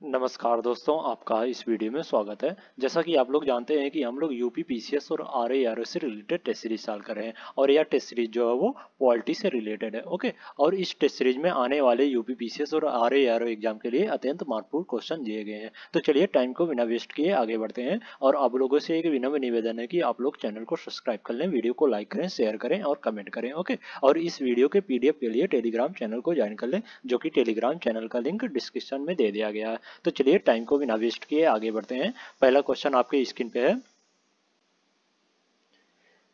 नमस्कार दोस्तों, आपका इस वीडियो में स्वागत है। जैसा कि आप लोग जानते हैं कि हम लोग यूपी पीसीएस और आरआरओ से रिलेटेड टेस्ट सीरीज चाल कर रहे हैं और यह टेस्ट सीरीज जो है वो पॉलिटी से रिलेटेड है। ओके, और इस टेस्ट सीरीज में आने वाले यूपी पीसीएस और आरआरओ एग्जाम के लिए अत्यंत महत्वपूर्ण क्वेश्चन दिए गए हैं। तो चलिए टाइम को बिना वेस्ट किए आगे बढ़ते हैं और आप लोगों से एक विनम्र निवेदन है कि आप लोग चैनल को सब्सक्राइब कर लें, वीडियो को लाइक करें, शेयर करें और कमेंट करें। ओके, और इस वीडियो के पीडीएफ के लिए टेलीग्राम चैनल को ज्वाइन कर लें, जो कि टेलीग्राम चैनल का लिंक डिस्क्रिप्शन में दे दिया गया है। तो चलिए टाइम को बिना वेस्ट किए आगे बढ़ते हैं। पहला क्वेश्चन आपके स्क्रीन पे है,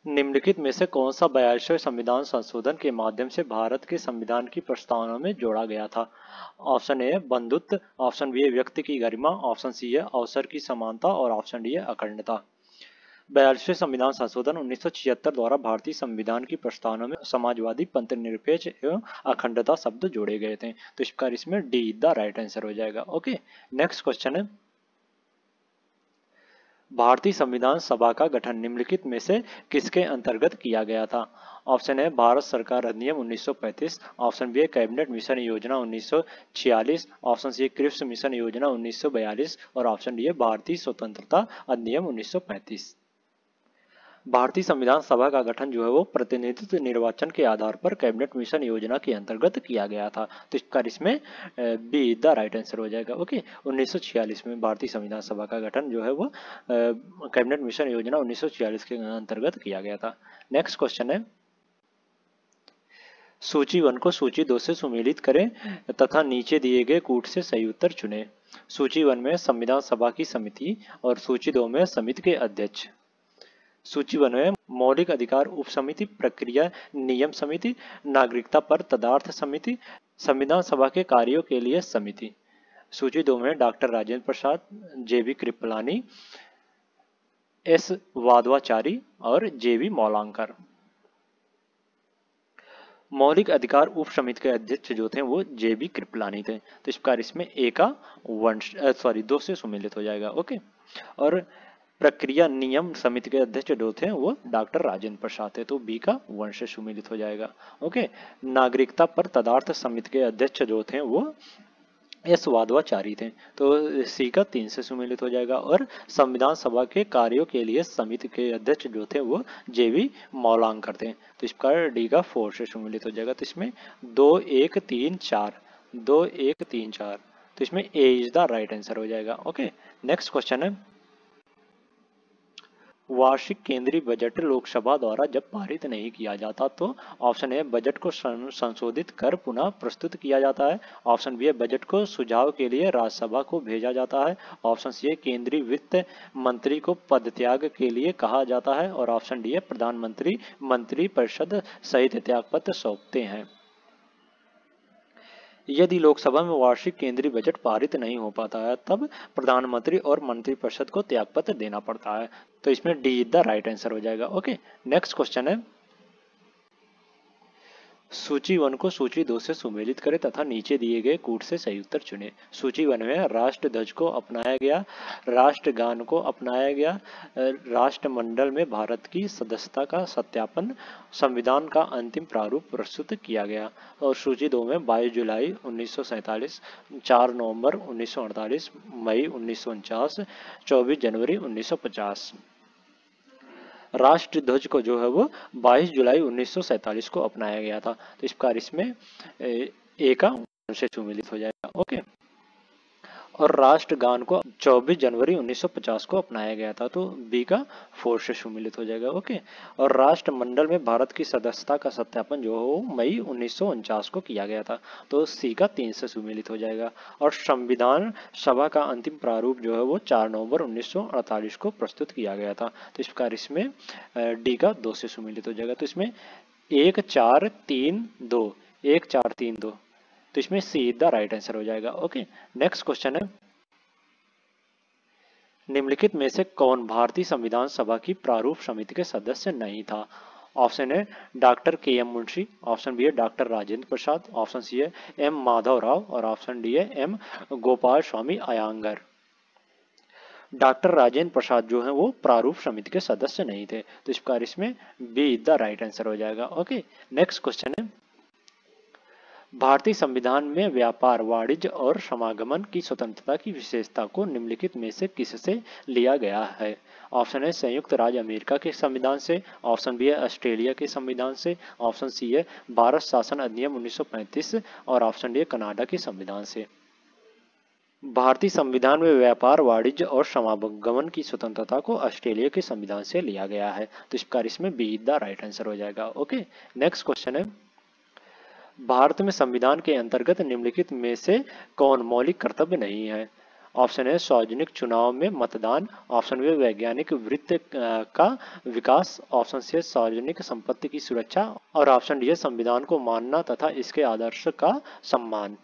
निम्नलिखित में से कौन सा 42वें संविधान संशोधन के माध्यम से भारत के संविधान की प्रस्तावना में जोड़ा गया था? ऑप्शन ए बंधुत्व, ऑप्शन बी व्यक्ति की गरिमा, ऑप्शन सी है अवसर की समानता और ऑप्शन डी है अखंडता। 42वें संविधान संशोधन 1976 द्वारा भारतीय संविधान की प्रस्तावना में समाजवादी, पंथ निरपेक्ष एवं अखंडता शब्द जोड़े गए थे। तो इस प्रकार इसमें डी द राइट आंसर हो जाएगा। ओके, नेक्स्ट क्वेश्चन है, भारतीय संविधान सभा का गठन निम्नलिखित में से किसके अंतर्गत किया गया था? ऑप्शन है भारत सरकार अधिनियम 1935, ऑप्शन बी है कैबिनेट मिशन योजना 1946, ऑप्शन सी है क्रिप्स मिशन योजना 1942 और ऑप्शन डी है भारतीय स्वतंत्रता अधिनियम 1935। भारतीय संविधान सभा का गठन जो है वो प्रतिनिधित्व निर्वाचन के आधार पर कैबिनेट मिशन योजना के अंतर्गत किया गया था। तो इसका इसमें बी द राइट आंसर हो जाएगा। ओके, 1946 में भारतीय संविधान सभा का गठन जो है वो कैबिनेट मिशन योजना 1946 के अंतर्गत किया गया था। नेक्स्ट क्वेश्चन है, सूची 1 को सूची 2 से सुमेलित करें तथा नीचे दिए गए कूट से सही उत्तर चुनें। सूची 1 में संविधान सभा की समिति और सूची 2 में समिति के अध्यक्ष। सूची 1 में मौलिक अधिकार उप समिति, प्रक्रिया नियम समिति, नागरिकता पर तदर्थ समिति, संविधान सभा के कार्यों के लिए समिति। सूची 2 में डॉक्टर राजेंद्र प्रसाद, जेबी कृपलानी, एस वादवाचारी और जेबी मौलांकर। मौलिक अधिकार उप समिति के अध्यक्ष जो थे वो जेबी कृपलानी थे। तो इस प्रकार इसमें ए का 2 से सुमेलित हो जाएगा। ओके, और प्रक्रिया नियम समिति के अध्यक्ष जो थे वो डॉक्टर राजेंद्र प्रसाद थे, तो बी का 1 से सुमेलित हो जाएगा। ओके, नागरिकता पर तदर्थ समिति के अध्यक्ष जो थे वो एस वादवाचारी थे, तो सी का 3 से सुमेलित हो जाएगा। और संविधान सभा के कार्यों के लिए समिति के अध्यक्ष जो थे वो जेवी मौलांकर थे, तो इस प्रकार डी का 4 से सुमेलित हो जाएगा। तो इसमें 2 1 3 4 2 1 3 4, तो इसमें ए इज द राइट आंसर हो जाएगा। ओके, नेक्स्ट क्वेश्चन है, वार्षिक केंद्रीय बजट लोकसभा द्वारा जब पारित नहीं किया जाता तो ऑप्शन ए बजट को संशोधित कर पुनः प्रस्तुत किया जाता है, ऑप्शन बी है बजट को सुझाव के लिए राज्यसभा को भेजा जाता है, ऑप्शन सी है केंद्रीय वित्त मंत्री को पदत्याग के लिए कहा जाता है और ऑप्शन डी है प्रधानमंत्री मंत्रिपरिषद सहित त्यागपत्र सौंपते हैं। यदि लोकसभा में वार्षिक केंद्रीय बजट पारित नहीं हो पाता है तब प्रधानमंत्री और मंत्रिपरिषद को त्यागपत्र देना पड़ता है, तो इसमें डी द राइट आंसर हो जाएगा। ओके, नेक्स्ट क्वेश्चन है, सूची 1 को सूची 2 से सुमेलित करें तथा नीचे दिए गए कूट से सही उत्तर चुनें। सूची 1 में राष्ट्र ध्वज को अपनाया गया, राष्ट्रगान को अपनाया गया, राष्ट्रमंडल में भारत की सदस्यता का सत्यापन, संविधान का अंतिम प्रारूप प्रस्तुत किया गया। और सूची 2 में 22 जुलाई 1947, 4 नवंबर 1948, मई 1949, 24 जनवरी 1950। राष्ट्र ध्वज को जो है वो 22 जुलाई 1947 को अपनाया गया था, तो इस प्रकार इसमें ए का 1 से सुमेलित हो जाएगा। ओके, और राष्ट्रगान को 24 जनवरी 1950 को अपनाया गया था, तो बी का 4 से सुमेलित हो जाएगा। ओके, और राष्ट्रमंडल में भारत की सदस्यता का सत्यापन जो हो मई 1949 को किया गया था, तो सी का 3 से सुमेलित हो जाएगा। और संविधान सभा का अंतिम प्रारूप जो है वो 4 नवंबर 1948 को प्रस्तुत किया गया था, तो इस प्रकार इसमें डी का 2 से सुमेलित हो जाएगा। तो इसमें 1 4 3 2 1 4 3 2, तो इसमें सी द राइट आंसर हो जाएगा। ओके, नेक्स्ट क्वेश्चन है, निम्नलिखित में से कौन भारतीय संविधान सभा की प्रारूप समिति के सदस्य नहीं था? ऑप्शन है डॉक्टर के एम मुंशी, ऑप्शन बी है doctor Rajendra Prasad, option C है एम माधव राव और ऑप्शन डी है एम गोपाल स्वामी अयंगर। डॉक्टर राजेंद्र प्रसाद जो है वो प्रारूप समिति के सदस्य नहीं थे, तो इस प्रकार इसमें बी द राइट आंसर हो जाएगा। ओके, नेक्स्ट क्वेश्चन है, भारतीय संविधान में व्यापार, वाणिज्य और समागमन की स्वतंत्रता की विशेषता को निम्नलिखित में से किससे लिया गया है? ऑप्शन है संयुक्त राज्य अमेरिका के संविधान से, ऑप्शन बी है ऑस्ट्रेलिया के संविधान से, ऑप्शन सी है भारत शासन अधिनियम 1935 और ऑप्शन डी है कनाडा के संविधान से। भारतीय संविधान में व्यापार, वाणिज्य और समागमन की स्वतंत्रता को ऑस्ट्रेलिया के संविधान से लिया गया है, तो इस प्रकार इसमें बी द राइट आंसर हो जाएगा। ओके, नेक्स्ट क्वेश्चन है, भारत में संविधान के अंतर्गत निम्नलिखित में से कौन मौलिक कर्तव्य नहीं है? ऑप्शन है सार्वजनिक चुनाव में मतदान, ऑप्शन बी वैज्ञानिक वृत्ति का विकास, ऑप्शन सी सार्वजनिक संपत्ति की सुरक्षा और ऑप्शन डी है संविधान को मानना तथा इसके आदर्श का सम्मान।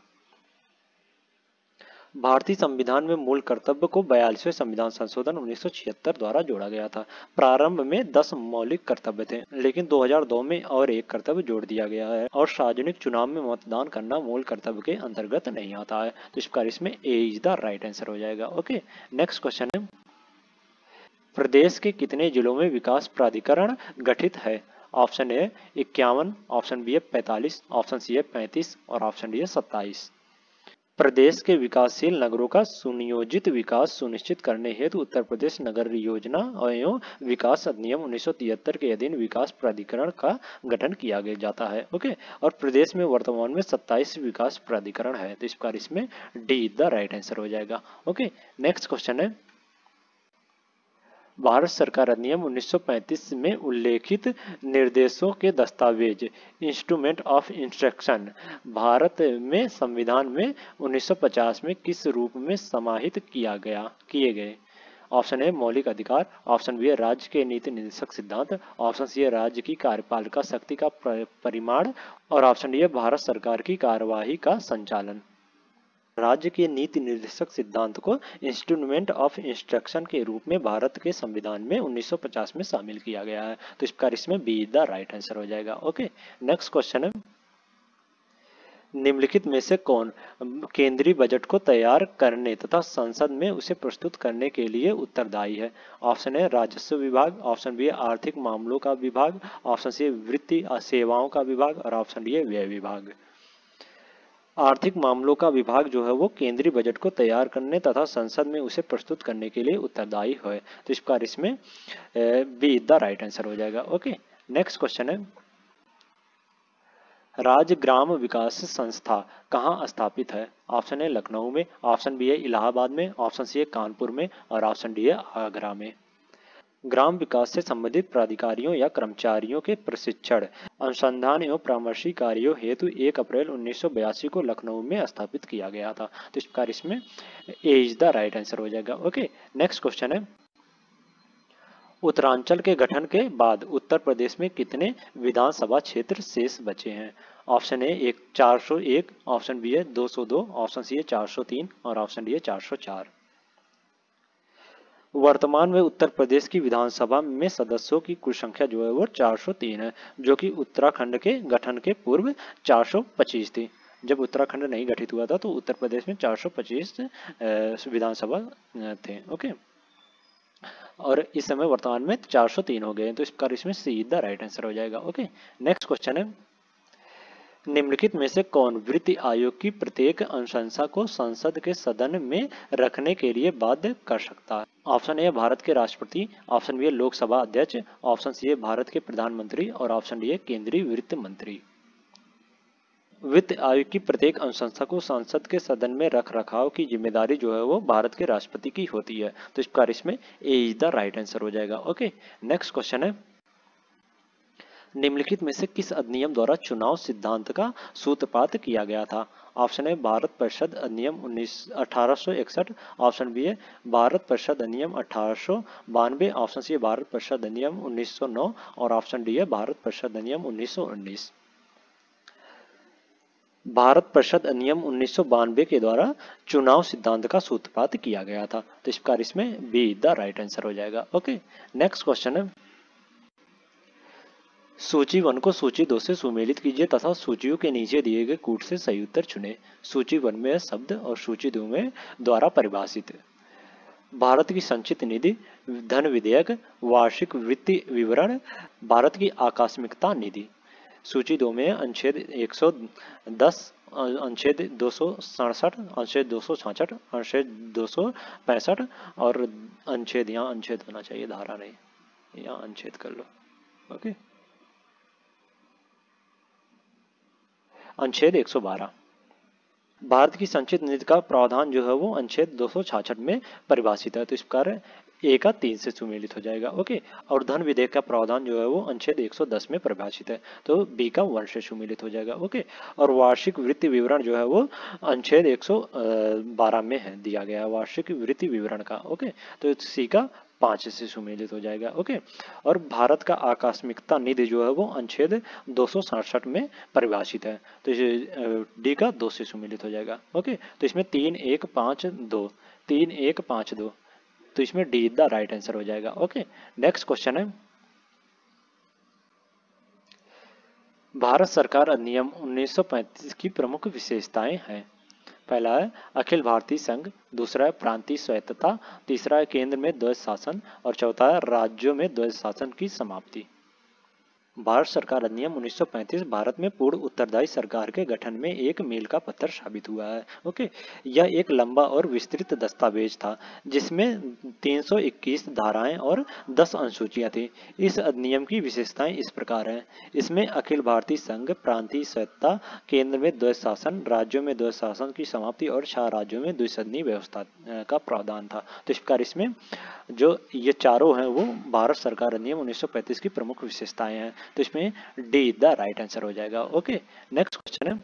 भारतीय संविधान में मूल कर्तव्य को 42वें संविधान संशोधन 1976 द्वारा जोड़ा गया था। प्रारंभ में 10 मौलिक कर्तव्य थे, लेकिन 2002 में और एक कर्तव्य जोड़ दिया गया है और सार्वजनिक चुनाव में मतदान करना मूल कर्तव्य के अंतर्गत नहीं आता है, तो इस प्रकार इसमें ए इज द राइट आंसर हो जाएगा। ओके, नेक्स्ट क्वेश्चन है, प्रदेश के कितने जिलों में विकास प्राधिकरण गठित है? ऑप्शन ए 51, ऑप्शन बी है 45, ऑप्शन सी है 35 और ऑप्शन डी है 27। प्रदेश के विकासशील नगरों का सुनियोजित विकास सुनिश्चित करने हेतु उत्तर प्रदेश नगर योजना एवं विकास अधिनियम 1973 के अधीन विकास प्राधिकरण का गठन किया गया जाता है। ओके, और प्रदेश में वर्तमान में 27 विकास प्राधिकरण है, तो इस प्रकार इसमें डी द राइट आंसर हो जाएगा। ओके, नेक्स्ट क्वेश्चन है, भारत सरकार अधिनियम 1935 में उल्लेखित निर्देशों के दस्तावेज इंस्ट्रूमेंट ऑफ इंस्ट्रक्शन भारत में संविधान में 1950 में किस रूप में समाहित किए गए? ऑप्शन ए मौलिक अधिकार, ऑप्शन बी है राज्य के नीति निर्देशक सिद्धांत, ऑप्शन सी है राज्य की कार्यपालिका शक्ति का परिमाण और ऑप्शन डी है भारत सरकार की कार्यवाही का संचालन। राज्य के नीति निर्देशक सिद्धांत को इंस्ट्रूमेंट ऑफ इंस्ट्रक्शन के रूप में भारत के संविधान में 1950 में शामिल किया गया है, तो इस प्रकार इसमें बी द राइट आंसर हो जाएगा। ओके, नेक्स्ट क्वेश्चन है, निम्नलिखित में से कौन केंद्रीय बजट को तैयार करने तथा संसद में उसे प्रस्तुत करने के लिए उत्तरदायी है? ऑप्शन है राजस्व विभाग, ऑप्शन बी है आर्थिक मामलों का विभाग, ऑप्शन सी वित्तीय सेवाओं का विभाग और ऑप्शन डी है व्यय विभाग। आर्थिक मामलों का विभाग जो है वो केंद्रीय बजट को तैयार करने तथा संसद में उसे प्रस्तुत करने के लिए उत्तरदायी है, तो इस प्रकार इसमें बी द राइट आंसर हो जाएगा। ओके, नेक्स्ट क्वेश्चन है, राज्य ग्राम विकास संस्था कहाँ स्थापित है? ऑप्शन है लखनऊ में, ऑप्शन बी है इलाहाबाद में, ऑप्शन सी है कानपुर में और ऑप्शन डी है आगरा में। ग्राम विकास से संबंधित प्राधिकारियों या कर्मचारियों के प्रशिक्षण, अनुसंधान एवं परामर्शी कार्यों हेतु 1 अप्रैल 1982 को लखनऊ में स्थापित किया गया था, तो इस प्रकार इसमें ए इज द राइट आंसर हो जाएगा। ओके, नेक्स्ट क्वेश्चन है, उत्तरांचल के गठन के बाद उत्तर प्रदेश में कितने विधानसभा क्षेत्र शेष बचे हैं? ऑप्शन ए 401, ऑप्शन बी है 202, ऑप्शन सी है 403 और ऑप्शन डी है 404। वर्तमान में उत्तर प्रदेश की विधानसभा में सदस्यों की कुल संख्या जो है वो 403 है, जो कि उत्तराखंड के गठन के पूर्व 425 थी। जब उत्तराखंड नहीं गठित हुआ था तो उत्तर प्रदेश में 425 विधानसभा थे। ओके, और इस समय वर्तमान में 403 हो गए, तो इस प्रकार इसमें सी द राइट आंसर हो जाएगा। ओके, नेक्स्ट क्वेश्चन है, निम्नलिखित में से कौन वित्त आयोग की प्रत्येक अनुशंसा को संसद के सदन में रखने के लिए बाध्य कर सकता है? ऑप्शन ए भारत के राष्ट्रपति, ऑप्शन बी है लोकसभा अध्यक्ष, ऑप्शन सी है भारत के प्रधानमंत्री और ऑप्शन डी है केंद्रीय वित्त मंत्री। वित्त आयोग की प्रत्येक अनुशंसा को संसद के सदन में रख रखाव की जिम्मेदारी जो है वो भारत के राष्ट्रपति की होती है, तो इस प्रकार इसमें ए इज द राइट आंसर हो जाएगा। ओके, नेक्स्ट क्वेश्चन है, निम्नलिखित में से किस अधिनियम द्वारा चुनाव सिद्धांत का सूत्रपात किया गया था? ऑप्शन है भारत परिषद अधिनियम 1861, ऑप्शन बी है भारत परिषद अधिनियम 1892, ऑप्शन सी है भारत परिषद अधिनियम 1909 और ऑप्शन डी है भारत परिषद अधिनियम 1919। भारत परिषद अधिनियम 1992 के द्वारा चुनाव सिद्धांत का सूत्रपात किया गया था, तो इस प्रकार इसमें बी द राइट आंसर हो जाएगा। ओके, नेक्स्ट क्वेश्चन है, सूची 1 को सूची 2 से सुमेलित कीजिए तथा सूचियों के नीचे दिए गए कूट से सही उत्तर चुनें। सूची 1 में शब्द और सूची 2 में द्वारा परिभाषित। भारत की संचित निधि, धन विधेयक, वार्षिक वित्तीय विवरण, भारत की आकस्मिकता निधि। सूची 2 में अनुच्छेद 110, अनुच्छेद 267, अनुच्छेद 266, अनुच्छेद 265 और अनुच्छेद, यहाँ अनुच्छेद होना चाहिए, धारा नहीं, यहाँ अनुच्छेद कर लो। ओके, अनुच्छेद 112 भारत की संचित निधि का प्रावधान जो है वो अनुच्छेद 266 में परिभाषित है, तो इस प्रकार ए का 3 से सुमेलित हो जाएगा। ओके, और धन विधेयक का प्रावधान जो है वो अनुच्छेद 110 में परिभाषित है, तो बी का 1 से सुमेलित हो जाएगा। ओके, और वार्षिक वृत्ति विवरण जो है वो अनुच्छेद 112 में है, दिया गया है वार्षिक वृत्ति विवरण का। ओके, तो सी का 5 से सुमेलित हो जाएगा। ओके, और भारत का आकस्मिकता निधि जो है वो अनुच्छेद 267 में परिभाषित है, तो डी का 2 से सुमेलित हो जाएगा। ओके, तो इसमें 3 1 5 2, 3 1 5 2, तो इसमें डी द राइट आंसर हो जाएगा। ओके, नेक्स्ट क्वेश्चन है, भारत सरकार अधिनियम 1935 की प्रमुख विशेषताएं हैं। पहला है अखिल भारतीय संघ, दूसरा है प्रांतीय स्वायत्तता, तीसरा है केंद्र में द्वैध शासन और चौथा है राज्यों में द्वैध शासन की समाप्ति। भारत सरकार अधिनियम 1935 भारत में पूर्ण उत्तरदायी सरकार के गठन में एक मील का पत्थर साबित हुआ है। ओके, यह एक लंबा और विस्तृत दस्तावेज था जिसमें 321 धाराएं और 10 अनुसूचियां थी। इस अधिनियम की विशेषताएं इस प्रकार हैं। इसमें अखिल भारतीय संघ, प्रांतीय स्वायत्तता, केंद्र में द्वैध शासन, राज्यों में द्वैध शासन की समाप्ति और 6 राज्यों में द्विसदनीय व्यवस्था का प्रावधान था। तो इस प्रकार इसमें जो ये चारों हैं वो भारत सरकार अधिनियम 1935 की प्रमुख विशेषताएं हैं, तो इसमें डी द राइट आंसर हो जाएगा। ओके, नेक्स्ट क्वेश्चन है,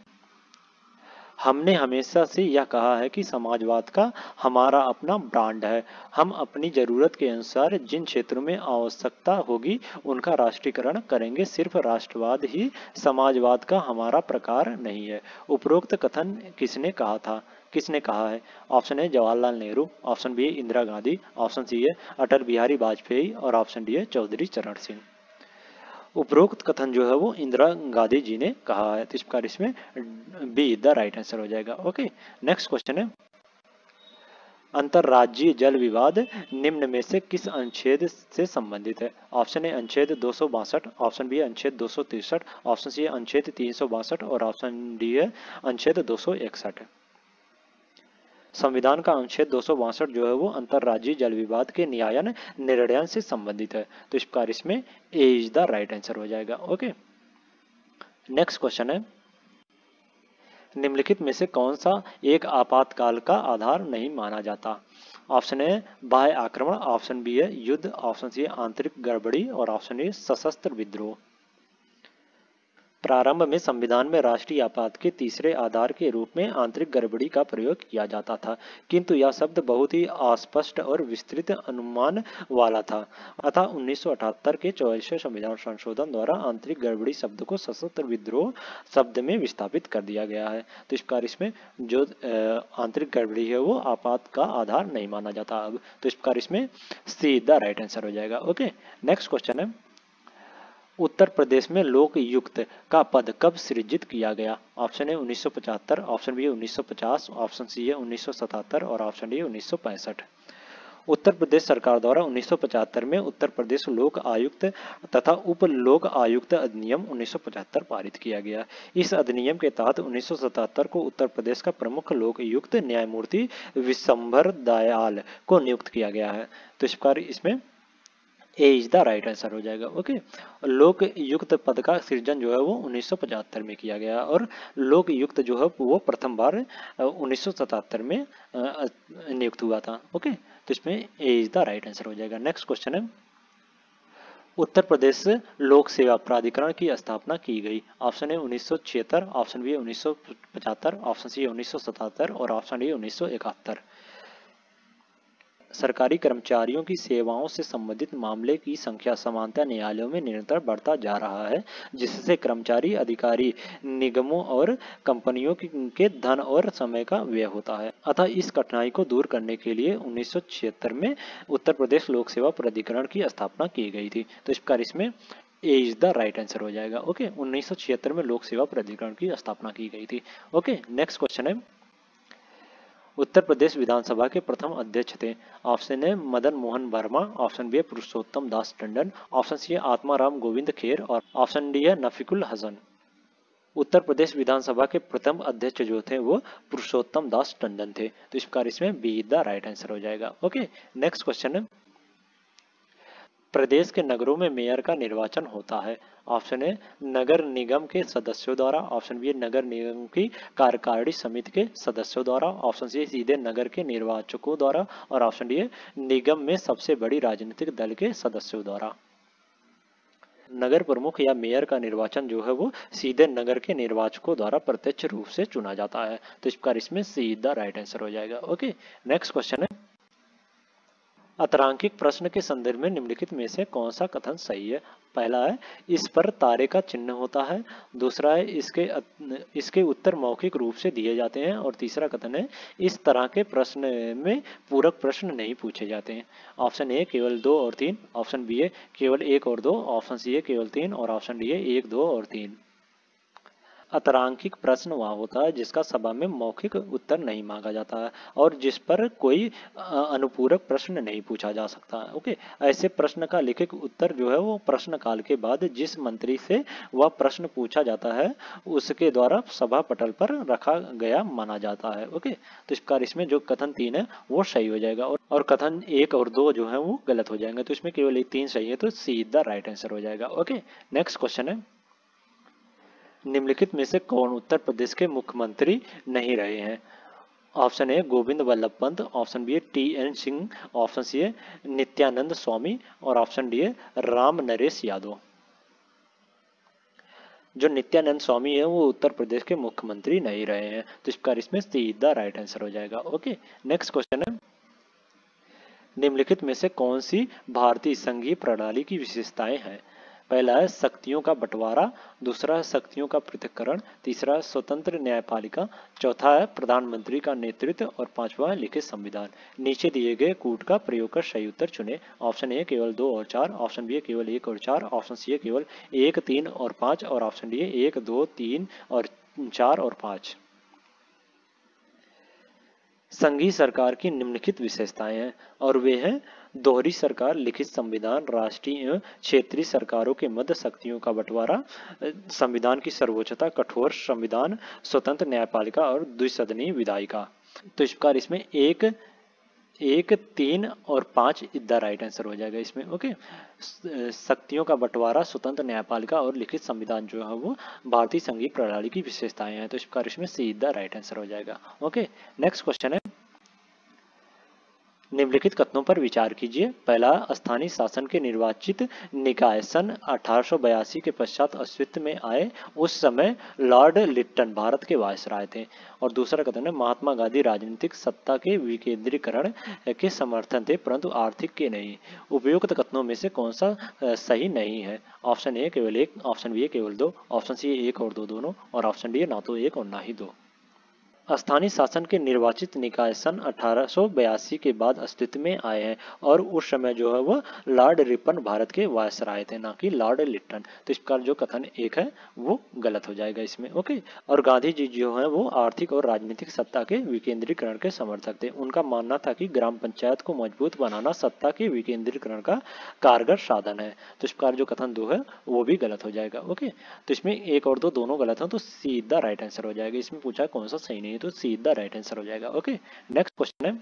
हमने हमेशा से यह कहा है कि समाजवाद का हमारा अपना ब्रांड है। हम अपनी जरूरत के अनुसार जिन क्षेत्रों में आवश्यकता होगी उनका राष्ट्रीयकरण करेंगे। सिर्फ राष्ट्रवाद ही समाजवाद का हमारा प्रकार नहीं है। उपरोक्त कथन किसने कहा था, किसने कहा है? Option A Jawaharlal Nehru, option B Indira Gandhi, option C है अटल बिहारी वाजपेयी और ऑप्शन डी है चौधरी चरण सिंह। उपरोक्त कथन जो है वो इंदिरा गांधी जी ने कहा है, तो इस प्रकार इसमें बी द राइट आंसर हो जाएगा। ओके, नेक्स्ट क्वेश्चन है, अंतर्राज्यीय जल विवाद निम्न में से किस अनुच्छेद से संबंधित है? ऑप्शन ए अनुच्छेद 262, ऑप्शन बी अनुच्छेद 263, ऑप्शन सी अनुच्छेद 362 और ऑप्शन डी है अनुच्छेद 261। संविधान का अनुच्छेद 262 जो है वो अंतर्राज्यीय जल विवाद के न्यायन निर्णयन से संबंधित है, तो इस प्रकार इसमें ए इज द राइट आंसर हो जाएगा। ओके, नेक्स्ट क्वेश्चन है, निम्नलिखित में से कौन सा एक आपातकाल का आधार नहीं माना जाता? ऑप्शन ए बाह्य आक्रमण, ऑप्शन बी है युद्ध, ऑप्शन सी है आंतरिक गड़बड़ी और ऑप्शन ए सशस्त्र विद्रोह। प्रारंभ में संविधान में राष्ट्रीय आपात के तीसरे आधार के रूप में आंतरिक गड़बड़ी का प्रयोग किया जाता था, किंतु यह शब्द बहुत ही अस्पष्ट और विस्तृत अनुमान वाला था। अतः 1978 के 44वें संविधान संशोधन द्वारा आंतरिक गड़बड़ी शब्द को सशस्त्र विद्रोह शब्द में विस्थापित कर दिया गया है, तो इस प्रकार इसमें जो आंतरिक गड़बड़ी है वो आपात का आधार नहीं माना जाता अब, तो इस प्रकार इसमें सी द राइट आंसर हो जाएगा। ओके, नेक्स्ट क्वेश्चन है, उत्तर प्रदेश में लोकयुक्त का पद कब सृजित किया गया? Option A 1975, option B 1950, option C है 1977 और ऑप्शन डी 1965। उत्तर प्रदेश सरकार द्वारा 1975 में उत्तर प्रदेश लोक आयुक्त तथा उप लोक आयुक्त अधिनियम 1975 पारित किया गया। इस अधिनियम के तहत 1977 को उत्तर प्रदेश का प्रमुख लोकायुक्त न्यायमूर्ति विशंभर दयाल को नियुक्त किया गया है, तो इस प्रकार इसमें ए इज द राइट आंसर हो जाएगा। ओके, लोकयुक्त पद का सृजन जो है वो 1975 में किया गया और लोकयुक्त जो है वो प्रथम बार 1977 में नियुक्त हुआ था। ओके, तो इसमें ए इज द राइट आंसर हो जाएगा। नेक्स्ट क्वेश्चन है, उत्तर प्रदेश लोक सेवा प्राधिकरण की स्थापना की गई। Option A 1976, option B 1975, option C 1977 और ऑप्शन डी 1971। सरकारी कर्मचारियों की सेवाओं से संबंधित मामले की संख्या सामान्यतः न्यायालयों में निरंतर बढ़ता जा रहा है, जिससे कर्मचारी, अधिकारी, निगमों और कंपनियों के धन और समय का व्यय होता है। अतः इस कठिनाई को दूर करने के लिए 1976 में उत्तर प्रदेश लोक सेवा प्राधिकरण की स्थापना की गई थी, तो इस प्रकार इसमें ए इज द राइट आंसर हो जाएगा। ओके, 1976 में लोक सेवा प्राधिकरण की स्थापना की गई थी। ओके, नेक्स्ट क्वेश्चन है, उत्तर प्रदेश विधानसभा के प्रथम अध्यक्ष थे। Option A Madan Mohan Verma, option B Purushottam Das Tandon, option C Atmaram Govind Kher और ऑप्शन डी है नफीकुल हसन। उत्तर प्रदेश विधानसभा के प्रथम अध्यक्ष जो थे वो पुरुषोत्तम दास टंडन थे। तो इस प्रकार इसमें बी द राइट आंसर हो जाएगा। ओके, नेक्स्ट क्वेश्चन है, प्रदेश के नगरों में मेयर का निर्वाचन होता है। ऑप्शन ए नगर निगम के सदस्यों द्वारा, ऑप्शन बी नगर निगम की कार्यकारिणी समिति के सदस्यों द्वारा, ऑप्शन सी सीधे नगर के निर्वाचकों द्वारा, और ऑप्शन डी निगम में सबसे बड़ी राजनीतिक दल के सदस्यों द्वारा। नगर प्रमुख या मेयर का निर्वाचन जो है वो सीधे नगर के निर्वाचकों द्वारा प्रत्यक्ष रूप से चुना जाता है। तो इस प्रकार इसमें सीधा राइट आंसर हो जाएगा। ओके, नेक्स्ट क्वेश्चन है, अतरांकिक प्रश्न के संदर्भ में निम्नलिखित में से कौन सा कथन सही है। पहला है इस पर तारे का चिन्ह होता है, दूसरा है इसके उत्तर मौखिक रूप से दिए जाते हैं, और तीसरा कथन है इस तरह के प्रश्न में पूरक प्रश्न नहीं पूछे जाते हैं। ऑप्शन ए केवल 2 और 3, ऑप्शन बी है केवल 1 और 2, ऑप्शन सी है केवल 3, और ऑप्शन डी है 1, 2 और 3। अतरांकिक प्रश्न वह होता है जिसका सभा में मौखिक उत्तर नहीं मांगा जाता है और जिस पर कोई अनुपूरक प्रश्न नहीं पूछा जा सकता है। ओके, ऐसे प्रश्न का लिखित उत्तर जो है वो प्रश्न काल के बाद जिस मंत्री से वह प्रश्न पूछा जाता है उसके द्वारा सभा पटल पर रखा गया माना जाता है। ओके, तो इस प्रकार इसमें जो कथन 3 है वो सही हो जाएगा और कथन 1 और 2 जो है वो गलत हो जाएंगे। तो इसमें केवल 3 सही है, तो सीधा राइट आंसर हो जाएगा। ओके, नेक्स्ट क्वेश्चन है, निम्नलिखित में से कौन उत्तर प्रदेश के मुख्यमंत्री नहीं रहे हैं। Option A Govind Vallabh Pant, option B T N Singh, option C है नित्यानंद स्वामी, और ऑप्शन डी है राम नरेश यादव। जो नित्यानंद स्वामी है वो उत्तर प्रदेश के मुख्यमंत्री नहीं रहे हैं। तो इस प्रकार इसमें सीधा राइट आंसर हो जाएगा। ओके, नेक्स्ट क्वेश्चन है, निम्नलिखित में से कौन सी भारतीय संघीय प्रणाली की विशेषताएं हैं। पहला है शक्तियों का बंटवारा, दूसरा है शक्तियों का पृथक्करण, तीसरा है स्वतंत्र न्यायपालिका, चौथा है प्रधानमंत्री का नेतृत्व, और पांचवा है लिखित संविधान। नीचे दिए गए कूट का प्रयोग कर सही उत्तर चुने। ऑप्शन ए केवल 2 और 4, ऑप्शन बी केवल 1 और 4, ऑप्शन सी केवल 1, 3 और 5, और ऑप्शन डी 1, 2, 3 और 4 और 5। संघीय सरकार की निम्नलिखित विशेषताएं हैं और वे हैं दोहरी सरकार, लिखित संविधान, राष्ट्रीय एवं क्षेत्रीय सरकारों के मध्य शक्तियों का बंटवारा, संविधान की सर्वोच्चता, कठोर संविधान, स्वतंत्र न्यायपालिका और द्विसदनीय विधायिका। तो इस प्रकार इसमें 1, 3 और 5 द राइट आंसर हो जाएगा इसमें। ओके, शक्तियों का बंटवारा, स्वतंत्र न्यायपालिका और लिखित संविधान जो है वो भारतीय संघीय प्रणाली की विशेषताएं हैं। तो इस प्रकार इसमें सीधा राइट आंसर हो जाएगा। ओके, नेक्स्ट क्वेश्चन है, निम्नलिखित कथनों पर विचार कीजिए। पहला, स्थानीय शासन के निर्वाचित निकाय सन 1882 के पश्चात अस्तित्व में आए, उस समय लॉर्ड लिट्टन भारत के वायसराय थे। और दूसरा कथन है महात्मा गांधी राजनीतिक सत्ता के विकेंद्रीकरण के समर्थन थे परंतु आर्थिक के नहीं। उपयुक्त कथनों में से कौन सा सही नहीं है। ऑप्शन ए केवल 1, ऑप्शन बी केवल 2, ऑप्शन सी 1 और 2 दोनों, और ऑप्शन डी ना तो 1 और ना ही 2। स्थानीय शासन के निर्वाचित निकाय सन 1882 के बाद अस्तित्व में आए हैं और उस समय जो है वो लॉर्ड रिपन भारत के वायसराय थे, ना कि लॉर्ड लिट्टन। तो इस प्रकार जो कथन 1 है वो गलत हो जाएगा इसमें। ओके, और गांधी जी जो है वो आर्थिक और राजनीतिक सत्ता के विकेंद्रीकरण के समर्थक थे। उनका मानना था कि ग्राम पंचायत को मजबूत बनाना सत्ता के विकेंद्रीकरण का कारगर साधन है। तो इस प्रकार जो कथन 2 है वो भी गलत हो जाएगा। ओके, तो इसमें 1 और 2 दोनों गलत हैं, तो सीधा राइट आंसर हो जाएगा। इसमें पूछा कौन सा सही नहीं है, तो सीधा राइट आंसर हो जाएगा। ओके, नेक्स्ट क्वेश्चन है,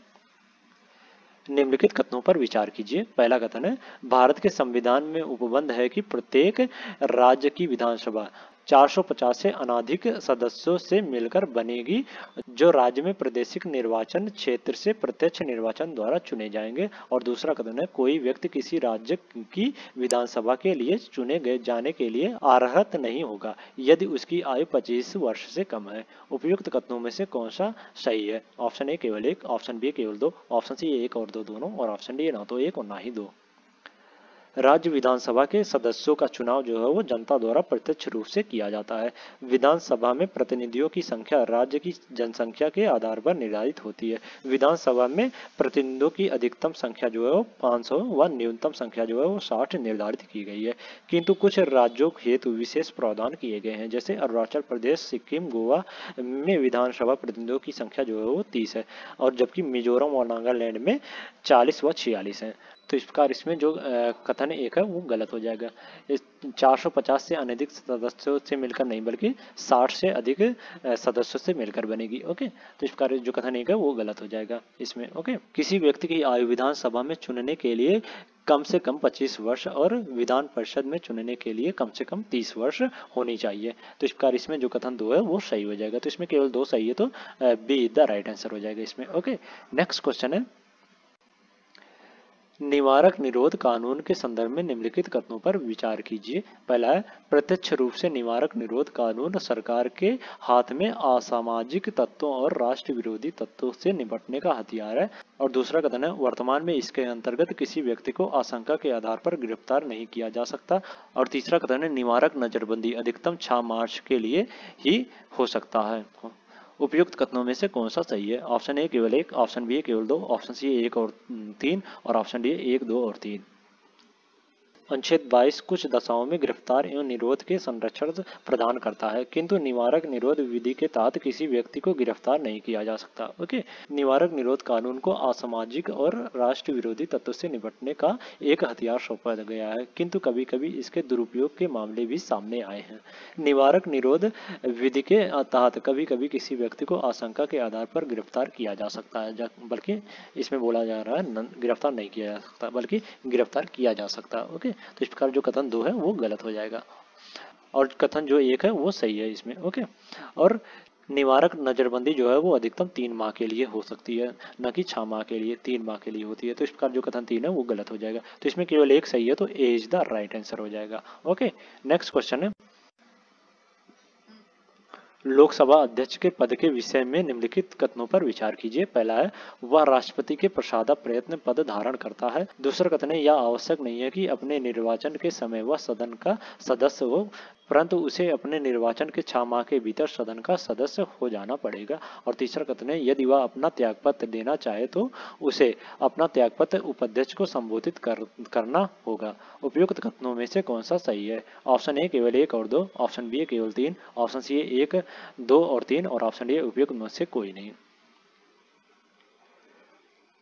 निम्नलिखित कथनों पर विचार कीजिए। पहला कथन है भारत के संविधान में उपबंध है कि प्रत्येक राज्य की विधानसभा 450 से अनधिक सदस्यों से मिलकर बनेगी जो राज्य में प्रादेशिक निर्वाचन क्षेत्र से प्रत्यक्ष निर्वाचन द्वारा चुने जाएंगे। और दूसरा कथन है कोई व्यक्ति किसी राज्य की विधानसभा के लिए चुने गए जाने के लिए अर्हत नहीं होगा यदि उसकी आयु 25 वर्ष से कम है। उपयुक्त कथनों में से कौन सा सही है। ऑप्शन ए केवल 1, ऑप्शन बी केवल 2, ऑप्शन सी 1 और 2 दोनों, और ऑप्शन डी ना तो 1 और ना ही 2। राज्य विधानसभा के सदस्यों का चुनाव जो है वो जनता द्वारा प्रत्यक्ष रूप से किया जाता है। विधानसभा में प्रतिनिधियों की संख्या राज्य की जनसंख्या के आधार पर निर्धारित होती है। विधानसभा में प्रतिनिधियों की अधिकतम संख्या जो है वो 500 व न्यूनतम संख्या जो है वो 60 निर्धारित की गई है, किंतु कुछ राज्यों हेतु विशेष प्रावधान किए गए हैं। जैसे अरुणाचल प्रदेश, सिक्किम, गोवा में विधानसभा प्रतिनिधियों की संख्या जो है वो 30 है और जबकि मिजोरम और नागालैंड में 40 व 46 है। तो इस प्रकार इसमें जो कथन एक है वो गलत हो जाएगा। इस 450 से अनधिक सदस्यों से मिलकर नहीं बल्कि 60 से अधिक सदस्यों से मिलकर बनेगी। ओके, तो इस प्रकार जो कथन एक है वो गलत हो जाएगा इसमें। ओके, किसी व्यक्ति की आयु विधानसभा में चुनने के लिए कम से कम 25 वर्ष और विधान परिषद में चुनने के लिए कम से कम 30 वर्ष होनी चाहिए। तो इस प्रकार इसमें जो कथन दो है वो सही हो जाएगा। तो इसमें केवल दो सही है, तो बी द राइट आंसर हो जाएगा इसमें। ओके, नेक्स्ट क्वेश्चन है, निवारक निरोध कानून के संदर्भ में निम्नलिखित कथनों पर विचार कीजिए। पहला है, प्रत्यक्ष रूप से निवारक निरोध कानून सरकार के हाथ में असामाजिक तत्वों और राष्ट्र विरोधी तत्वों से निपटने का हथियार है। और दूसरा कथन है, वर्तमान में इसके अंतर्गत किसी व्यक्ति को आशंका के आधार पर गिरफ्तार नहीं किया जा सकता। और तीसरा कथन है, निवारक नजरबंदी अधिकतम 6 मार्च के लिए ही हो सकता है। उपयुक्त कथनों में से कौन सा सही है? ऑप्शन ए केवल 1, ऑप्शन बी केवल 2, ऑप्शन सी 1 और 3 और ऑप्शन डी 1, 2 और 3। अनुच्छेद 22 कुछ दशाओं में गिरफ्तार एवं निरोध के संरक्षण प्रदान करता है, किंतु निवारक निरोध विधि के तहत किसी व्यक्ति को गिरफ्तार नहीं किया जा सकता। ओके, निवारक निरोध कानून को असामाजिक और राष्ट्र विरोधी तत्वों से निपटने का एक हथियार सौंपा गया है, किंतु कभी कभी इसके दुरुपयोग के मामले भी सामने आए हैं। निवारक निरोध विधि के तहत कभी कभी किसी व्यक्ति को आशंका के आधार पर गिरफ्तार किया जा सकता है, बल्कि इसमें बोला जा रहा है गिरफ्तार नहीं किया जा सकता बल्कि गिरफ्तार किया जा सकता है। ओके, तो इस प्रकार जो कथन 2 है वो गलत हो जाएगा और कथन जो 1 है वो सही है इसमें। ओके, और निवारक नजरबंदी जो है वो अधिकतम 3 माह के लिए हो सकती है, न कि 6 माह के लिए, 3 माह के लिए होती है। तो इस प्रकार जो कथन 3 है वो गलत हो जाएगा। तो इसमें केवल एक सही है, तो ए इज द राइट आंसर हो जाएगा। ओके, नेक्स्ट क्वेश्चन है, लोकसभा अध्यक्ष के पद के विषय में निम्नलिखित कथनों पर विचार कीजिए। पहला है, वह राष्ट्रपति के प्रसादा प्रयत्न पद धारण करता है। दूसरा कथन है, यह आवश्यक नहीं है कि अपने निर्वाचन के समय वह सदन का सदस्य हो, परंतु उसे अपने निर्वाचन के 6 माह के भीतर सदन का सदस्य हो जाना पड़ेगा। और तीसरा कथन है, यदि वह अपना त्यागपत्र देना चाहे तो उसे अपना त्यागपत्र उपाध्यक्ष को संबोधित करना होगा। उपयुक्त कथनों में से कौन सा सही है? ऑप्शन ए केवल 1 और 2, ऑप्शन बी केवल 3, ऑप्शन सी 1, 2 और 3 और ऑप्शन डी उपयुक्त में से कोई नहीं।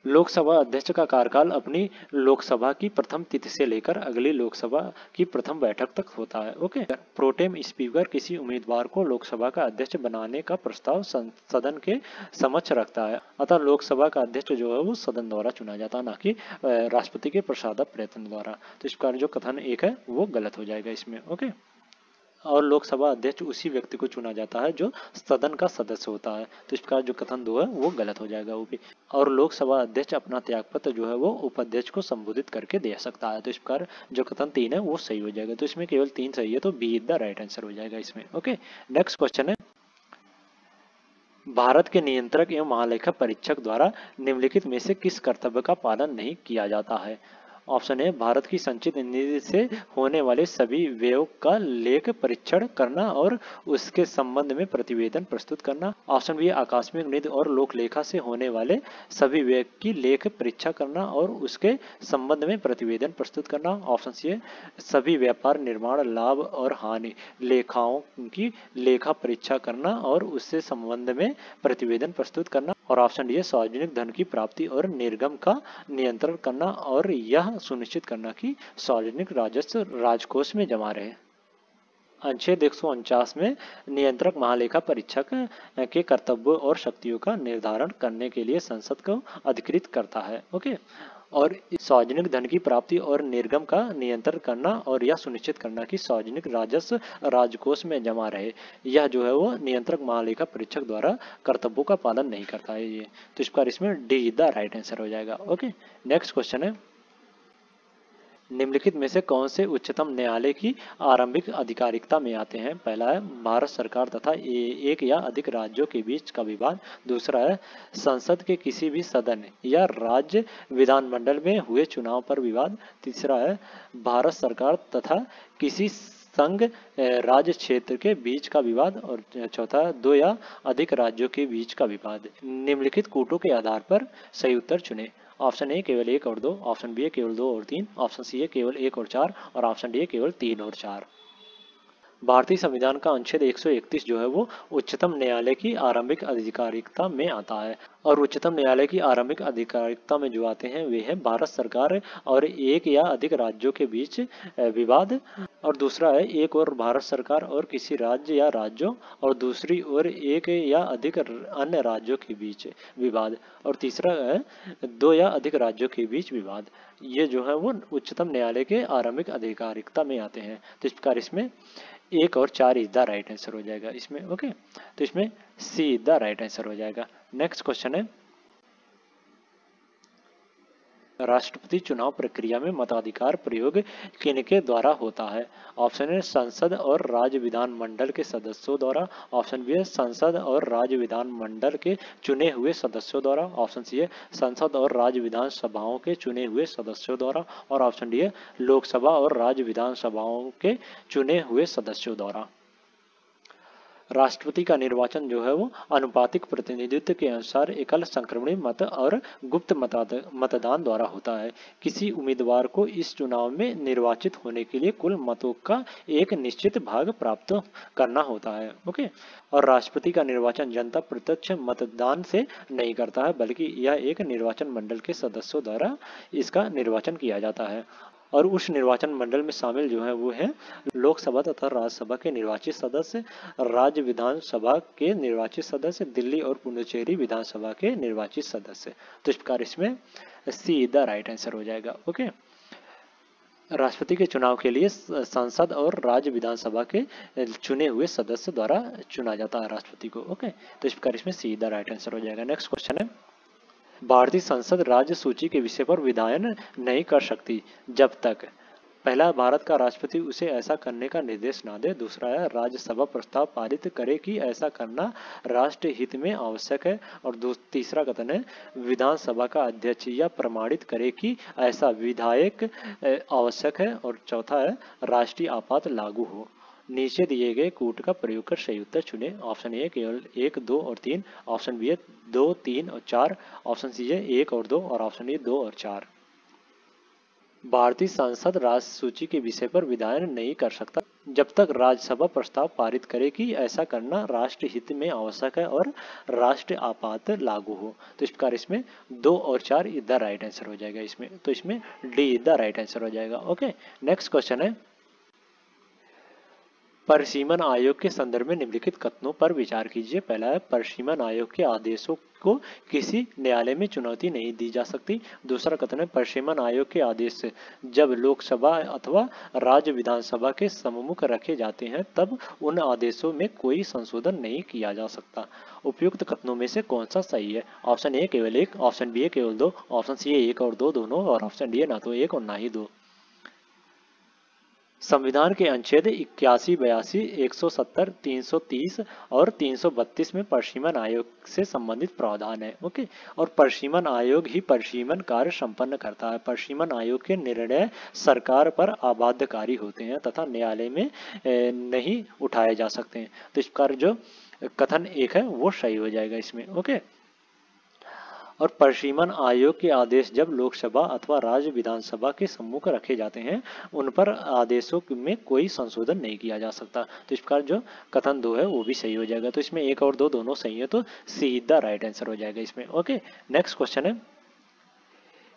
लोकसभा अध्यक्ष का कार्यकाल अपनी लोकसभा की प्रथम तिथि से लेकर अगली लोकसभा की प्रथम बैठक तक होता है। ओके, प्रोटेम स्पीकर किसी उम्मीदवार को लोकसभा का अध्यक्ष बनाने का प्रस्ताव सदन के समक्ष रखता है, अतः लोकसभा का अध्यक्ष जो है वो सदन द्वारा चुना जाता है, न कि राष्ट्रपति के प्रसादा प्रयत्न द्वारा। तो इस प्रकार जो कथन 1 है वो गलत हो जाएगा इसमें। ओके, और लोकसभा अध्यक्ष उसी व्यक्ति को चुना जाता है जो सदन का सदस्य होता है। तो इस प्रकार जो कथन 2 है वो गलत हो जाएगा वो भी। और लोकसभा अध्यक्ष अपना त्यागपत्र जो है वो उपाध्यक्ष को संबोधित करके दे सकता है। तो इस प्रकार जो कथन 3 है वो सही हो जाएगा। तो इसमें केवल 3 सही है, तो B is the right answer हो जाएगा इसमें। ओके, नेक्स्ट क्वेश्चन है, भारत के नियंत्रक एवं महालेखा परीक्षक द्वारा निम्नलिखित में से किस कर्तव्य का पालन नहीं किया जाता है? ऑप्शन ए, भारत की संचित निधि से होने वाले सभी व्ययों का लेख परीक्षण करना और उसके संबंध में प्रतिवेदन प्रस्तुत करना। ऑप्शन बी, आकस्मिक निधि और लोक लेखा से होने वाले सभी व्यय की लेख परीक्षा करना और उसके संबंध में प्रतिवेदन प्रस्तुत करना। ऑप्शन सी, सभी व्यापार, निर्माण, लाभ और हानि लेखाओं की लेखा परीक्षा करना और उससे संबंध में प्रतिवेदन प्रस्तुत करना। और ऑप्शन डी, सार्वजनिक धन की प्राप्ति और निर्गम का नियंत्रण करना और यह सुनिश्चित करना कि सार्वजनिक राजस्व राजकोष में जमा रहे। अनुच्छेद 149 में नियंत्रक महालेखा परीक्षक के कर्तव्यों और शक्तियों का निर्धारण करने के लिए संसद को अधिकृत करता है। ओके, और सार्वजनिक धन की प्राप्ति और निर्गम का नियंत्रण करना और यह सुनिश्चित करना कि सार्वजनिक राजस्व राजकोष में जमा रहे, यह जो है वो नियंत्रक महालेखा परीक्षक द्वारा कर्तव्यों का पालन नहीं करता है ये। तो इस प्रकार इसमें डी द राइट आंसर हो जाएगा। ओके, नेक्स्ट क्वेश्चन है, निम्नलिखित में से कौन से उच्चतम न्यायालय की आरंभिक आधिकारिकता में आते हैं? पहला है, भारत सरकार तथा एक या अधिक राज्यों के बीच का विवाद। दूसरा है, संसद के किसी भी सदन या राज्य विधानमंडल में हुए चुनाव पर विवाद। तीसरा है, भारत सरकार तथा किसी संघ राज्य क्षेत्र के बीच का विवाद। और चौथा है, 2 या अधिक राज्यों के बीच का विवाद। निम्नलिखित कूटों के आधार पर सही उत्तर चुने। ऑप्शन ए केवल 1 और 2, ऑप्शन बी केवल 2 और 3, ऑप्शन सी केवल 1 और 4 और ऑप्शन डी केवल 3 और 4। भारतीय संविधान का अनुच्छेद 131 जो है वो उच्चतम न्यायालय की आरंभिक अधिकारिकता में आता है। और उच्चतम न्यायालय की आरंभिक अधिकारिकता में जो आते हैं वे हैं भारत सरकार और एक या अधिक राज्यों के बीच विवाद, और दूसरा है एक और भारत सरकार और किसी राज्य या राज्यों, और दूसरी ओर एक या अधिक अन्य राज्यों के बीच विवाद, और तीसरा है दो या अधिक राज्यों के बीच विवाद। ये जो है वो उच्चतम न्यायालय के आरंभिक अधिकारिकता में आते हैं। तो इस प्रकार इसमें 1 और 4 इज द राइट आंसर हो जाएगा इसमें। ओके, तो इसमें सी इज द राइट आंसर हो जाएगा। नेक्स्ट क्वेश्चन है, राष्ट्रपति चुनाव प्रक्रिया में मताधिकार प्रयोग किनके द्वारा होता है? ऑप्शन ए संसद और राज्य विधानमंडल के सदस्यों द्वारा, ऑप्शन बी है संसद और राज्य विधानमंडल के चुने हुए सदस्यों द्वारा, ऑप्शन सी है संसद और राज्य विधानसभाओं के चुने हुए सदस्यों द्वारा, और ऑप्शन डी है लोकसभा और राज्य विधानसभाओं के चुने हुए सदस्यों द्वारा। राष्ट्रपति का निर्वाचन जो है वो अनुपातिक प्रतिनिधित्व के अनुसार एकल संक्रमणीय मत और गुप्त मतदान द्वारा होता है। किसी उम्मीदवार को इस चुनाव में निर्वाचित होने के लिए कुल मतों का एक निश्चित भाग प्राप्त करना होता है। ओके, और राष्ट्रपति का निर्वाचन जनता प्रत्यक्ष मतदान से नहीं करता है, बल्कि यह एक निर्वाचन मंडल के सदस्यों द्वारा इसका निर्वाचन किया जाता है। और उस निर्वाचन मंडल में शामिल जो है वो है लोकसभा तथा राज्यसभा के निर्वाचित सदस्य, राज्य विधानसभा के निर्वाचित सदस्य, दिल्ली और पुडुचेरी विधानसभा के निर्वाचित सदस्य। तो इस प्रकार इसमें सी द राइट आंसर हो जाएगा। ओके, राष्ट्रपति के चुनाव के लिए संसद और राज्य विधानसभा के चुने हुए सदस्य द्वारा चुना जाता है राष्ट्रपति को। ओके, तो इस प्रकार इसमें सी द राइट आंसर हो जाएगा। नेक्स्ट क्वेश्चन है, भारतीय संसद राज्य सूची के विषय पर विधायन नहीं कर सकती जब तक, पहला भारत का राष्ट्रपति उसे ऐसा करने का निर्देश ना दे, दूसरा है राज्यसभा प्रस्ताव पारित करे कि ऐसा करना राष्ट्र हित में आवश्यक है, और तीसरा कथन है विधानसभा का अध्यक्ष यह प्रमाणित करे कि ऐसा विधायक आवश्यक है, और चौथा है राष्ट्रीय आपात लागू हो। नीचे दिए गए कूट का प्रयोग कर सही उत्तर चुने। ऑप्शन ए केवल 1, 2 और 3, ऑप्शन बी है 2, 3 और 4, ऑप्शन सी है 1 और 2, और ऑप्शन डी 2 और 4। भारतीय संसद राष्ट्र सूची के विषय पर विधायन नहीं कर सकता जब तक राज्यसभा प्रस्ताव पारित करे कि ऐसा करना राष्ट्र हित में आवश्यक है और राष्ट्र आपात लागू हो। तो इस प्रकार इसमें 2 और 4 इज द राइट आंसर हो जाएगा इसमें। तो इसमें D is the right answer हो जाएगा। ओके, नेक्स्ट क्वेश्चन है, परिसीमन आयोग के संदर्भ में निम्नलिखित कथनों पर विचार कीजिए। पहला है परिसीमन आयोग के आदेशों को किसी न्यायालय में चुनौती नहीं दी जा सकती। दूसरा कथन है परिसीमन आयोग के आदेश जब लोकसभा अथवा राज्य विधानसभा के सम्मुख रखे जाते हैं तब उन आदेशों में कोई संशोधन नहीं किया जा सकता। उपयुक्त कथनों में से कौन सा सही है? ऑप्शन ए केवल 1, ऑप्शन बी केवल 2, ऑप्शन सी 1 और 2 दोनों, और ऑप्शन डी ना तो 1 और ना ही 2। संविधान के अनुच्छेद 81, 82, 170, 330 और 332 में परिसीमन आयोग से संबंधित प्रावधान है। ओके, और परिसीमन आयोग ही परिसीमन कार्य संपन्न करता है। परिसीमन आयोग के निर्णय सरकार पर अबाध्यकारी होते हैं तथा न्यायालय में नहीं उठाए जा सकते हैं। तो इस प्रकार जो कथन 1 है वो सही हो जाएगा इसमें। ओके, और परिसीमन आयोग के आदेश जब लोकसभा अथवा राज्य विधानसभा के सम्मुख रखे जाते हैं उन पर आदेशों में कोई संशोधन नहीं किया जा सकता। तो इस प्रकार जो कथन 2 है वो भी सही हो जाएगा। तो इसमें 1 और 2 दोनों सही है, तो सी द राइट आंसर हो जाएगा इसमें। ओके, नेक्स्ट क्वेश्चन है,